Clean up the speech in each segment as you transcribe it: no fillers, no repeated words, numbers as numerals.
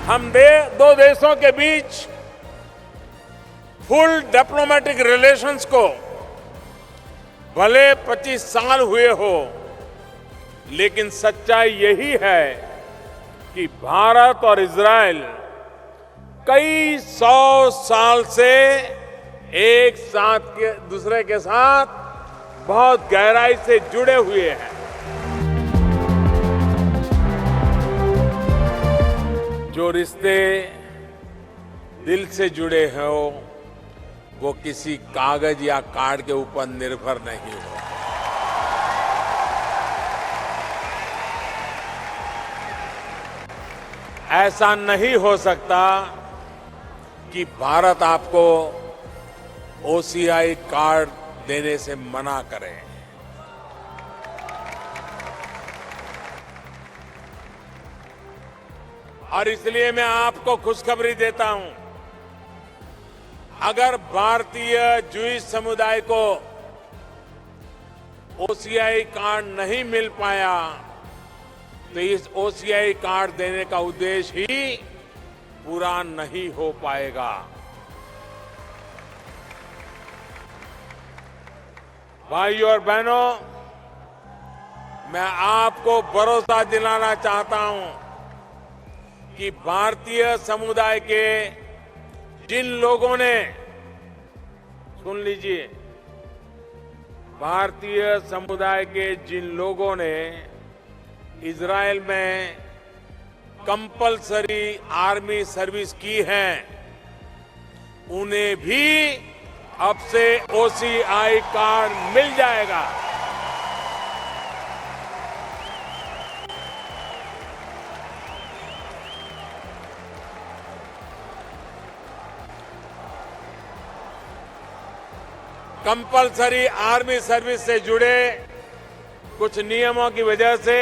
दो देशों के बीच फुल डिप्लोमेटिक रिलेशंस को भले 25 साल हुए हो, लेकिन सच्चाई यही है कि भारत और इजरायल कई 100 साल से एक साथ के दूसरे के साथ बहुत गहराई से जुड़े हुए हैं। जो रिश्ते दिल से जुड़े हो वो किसी कागज या कार्ड के ऊपर निर्भर नहीं हो। ऐसा नहीं हो सकता कि भारत आपको ओसीआई कार्ड देने से मना करे। और इसलिए मैं आपको खुशखबरी देता हूं, अगर भारतीय जूइश समुदाय को ओसीआई कार्ड नहीं मिल पाया तो इस ओसीआई कार्ड देने का उद्देश्य ही पूरा नहीं हो पाएगा। भाइयों और बहनों, मैं आपको भरोसा दिलाना चाहता हूं कि भारतीय समुदाय के जिन लोगों ने, सुन लीजिए, भारतीय समुदाय के जिन लोगों ने इजरायल में कंपलसरी आर्मी सर्विस की है, उन्हें भी अब से ओसीआई कार्ड मिल जाएगा। कंपलसरी आर्मी सर्विस से जुड़े कुछ नियमों की वजह से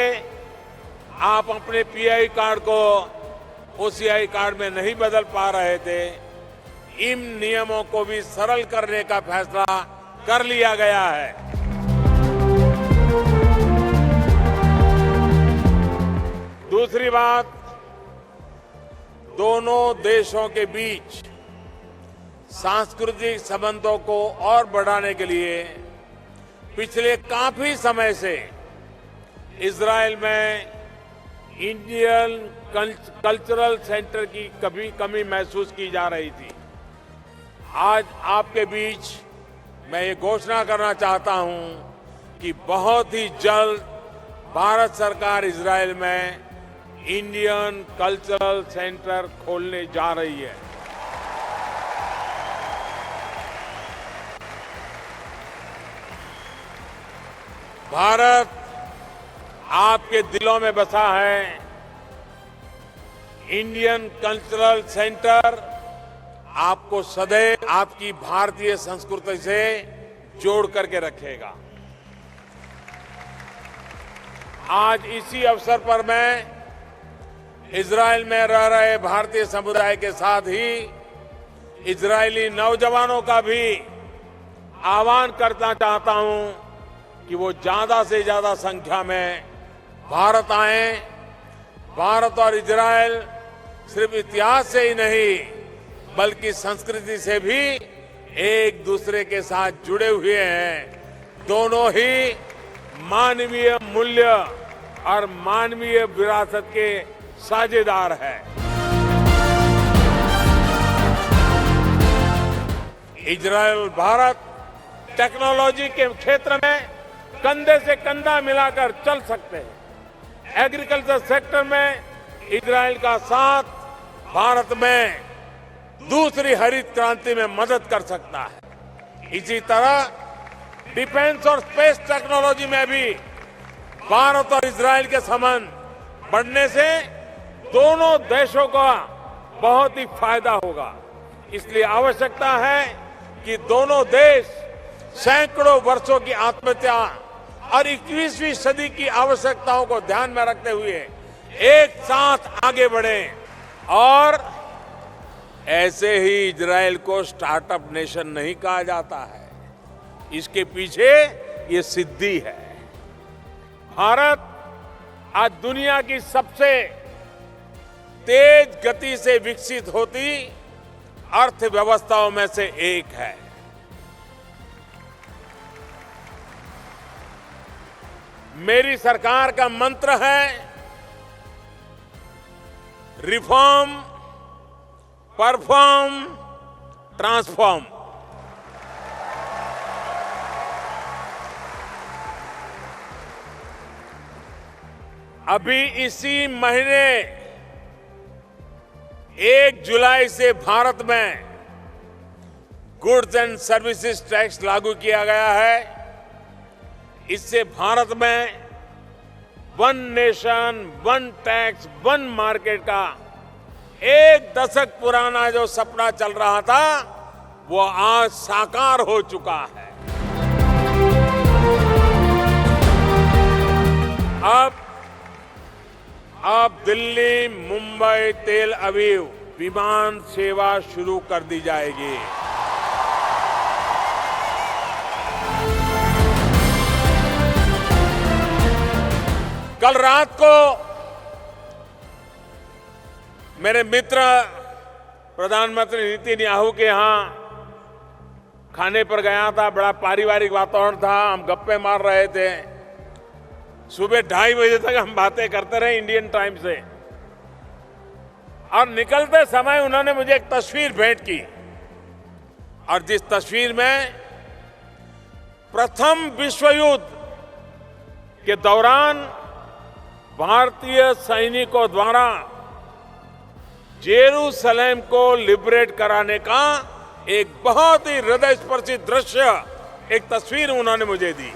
आप अपने पीआई कार्ड को ओसीआई कार्ड में नहीं बदल पा रहे थे। इन नियमों को भी सरल करने का फैसला कर लिया गया है। दूसरी बात, दोनों देशों के बीच सांस्कृतिक संबंधों को और बढ़ाने के लिए पिछले काफी समय से इजरायल में इंडियन कल्चरल सेंटर की कमी महसूस की जा रही थी। आज आपके बीच मैं ये घोषणा करना चाहता हूं कि बहुत ही जल्द भारत सरकार इजरायल में इंडियन कल्चरल सेंटर खोलने जा रही है। भारत आपके दिलों में बसा है। इंडियन कल्चरल सेंटर आपको सदैव आपकी भारतीय संस्कृति से जोड़ करके रखेगा। आज इसी अवसर पर मैं इजरायल में रह रहे भारतीय समुदाय के साथ ही इजरायली नौजवानों का भी आह्वान करना चाहता हूं कि वो ज्यादा से ज्यादा संख्या में भारत आएं। भारत और इजरायल सिर्फ इतिहास से ही नहीं बल्कि संस्कृति से भी एक दूसरे के साथ जुड़े हुए हैं। दोनों ही मानवीय मूल्य और मानवीय विरासत के साझेदार हैं। इजरायल भारत टेक्नोलॉजी के क्षेत्र में कंधे से कंधा मिलाकर चल सकते हैं। एग्रीकल्चर सेक्टर में इजरायल का साथ भारत में दूसरी हरित क्रांति में मदद कर सकता है। इसी तरह डिफेंस और स्पेस टेक्नोलॉजी में भी भारत और इजरायल के संबंध बढ़ने से दोनों देशों का बहुत ही फायदा होगा। इसलिए आवश्यकता है कि दोनों देश सैकड़ों वर्षों की आत्महत्या और 21वीं सदी की आवश्यकताओं को ध्यान में रखते हुए एक साथ आगे बढ़ें। और ऐसे ही इजरायल को स्टार्टअप नेशन नहीं कहा जाता है, इसके पीछे ये सिद्धि है। भारत आज दुनिया की सबसे तेज गति से विकसित होती अर्थव्यवस्थाओं में से एक है। मेरी सरकार का मंत्र है रिफॉर्म, परफॉर्म, ट्रांसफॉर्म। अभी इसी महीने 1 जुलाई से भारत में गुड्स एंड सर्विसेज टैक्स लागू किया गया है। इससे भारत में one nation, one tax, one market का 1 दशक पुराना जो सपना चल रहा था वो आज साकार हो चुका है। अब दिल्ली, मुंबई, तेल अवीव विमान सेवा शुरू कर दी जाएगी। कल रात को मेरे मित्र प्रधानमंत्री नेतन्याहू के यहां खाने पर गया था। बड़ा पारिवारिक वातावरण था, हम गप्पे मार रहे थे। सुबह 2:30 बजे तक हम बातें करते रहे इंडियन टाइम से। और निकलते समय उन्होंने मुझे एक तस्वीर भेंट की, और जिस तस्वीर में प्रथम विश्व युद्ध के दौरान भारतीय सैनिकों द्वारा जेरूसलेम को लिबरेट कराने का एक बहुत ही हृदयस्पर्शी दृश्य, एक तस्वीर उन्होंने मुझे दी।